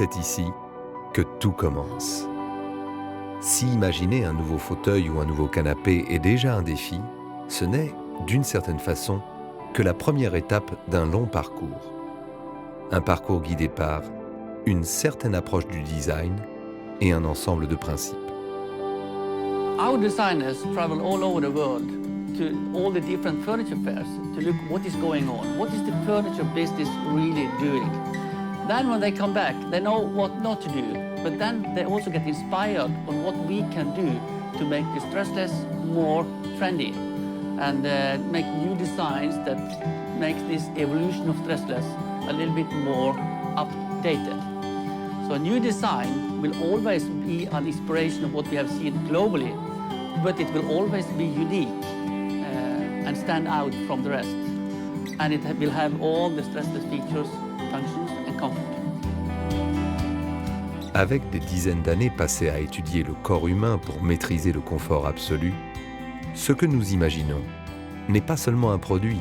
C'est ici que tout commence. Si imaginer un nouveau fauteuil ou un nouveau canapé est déjà un défi, ce n'est, d'une certaine façon, que la première étape d'un long parcours. Un parcours guidé par une certaine approche du design et un ensemble de principes. Our designers travel all over the world to all the different furniture fairs to look what is going on, what is the furniture business really doing. Then when they come back, they know what not to do, but then they also get inspired on what we can do to make the stressless more trendy and make new designs that make this evolution of stressless a little bit more updated. So a new design will always be an inspiration of what we have seen globally, but it will always be unique and stand out from the rest. And it will have all the stressless features, functions and comfort. Avec des dizaines d'années passées à étudier le corps humain pour maîtriser le confort absolu, ce que nous imaginons n'est pas seulement un produit,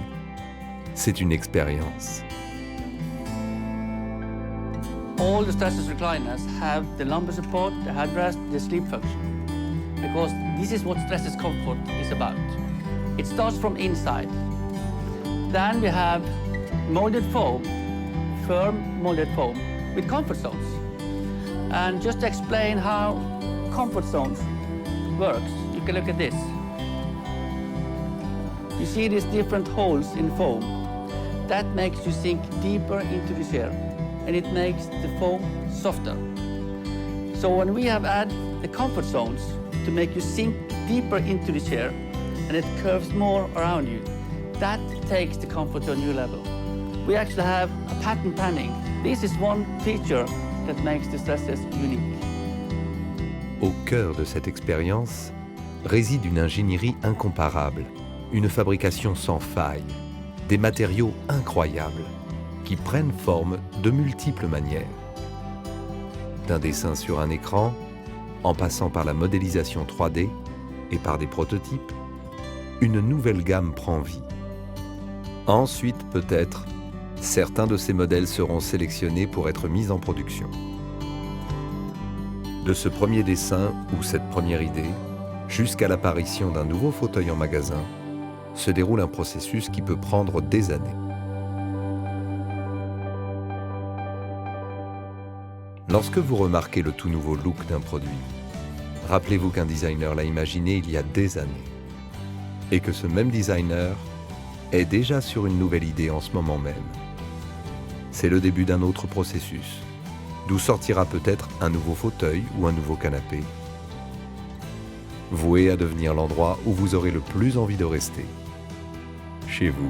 c'est une expérience. All the stressless recliners have the lumbar support, the headrest, the sleep function. Because this is what stressless comfort is about. It starts from inside. Then we have molded foam, firm molded foam with comfort zones. And just to explain how comfort zones works, you can look at this. You see these different holes in foam. That makes you sink deeper into the chair, and it makes the foam softer. So when we have added the comfort zones to make you sink deeper into the chair, and it curves more around you, that takes the comfort to a new level. We actually have a pattern panning. This is one feature that makes the stressless unique. Au cœur de cette expérience réside une ingénierie incomparable, une fabrication sans faille, des matériaux incroyables qui prennent forme de multiples manières. D'un dessin sur un écran, en passant par la modélisation 3D et par des prototypes, une nouvelle gamme prend vie. Ensuite, peut-être, certains de ces modèles seront sélectionnés pour être mis en production. De ce premier dessin ou cette première idée, jusqu'à l'apparition d'un nouveau fauteuil en magasin, se déroule un processus qui peut prendre des années. Lorsque vous remarquez le tout nouveau look d'un produit, rappelez-vous qu'un designer l'a imaginé il y a des années et que ce même designer est déjà sur une nouvelle idée en ce moment même. C'est le début d'un autre processus, d'où sortira peut-être un nouveau fauteuil ou un nouveau canapé, voué à devenir l'endroit où vous aurez le plus envie de rester, chez vous.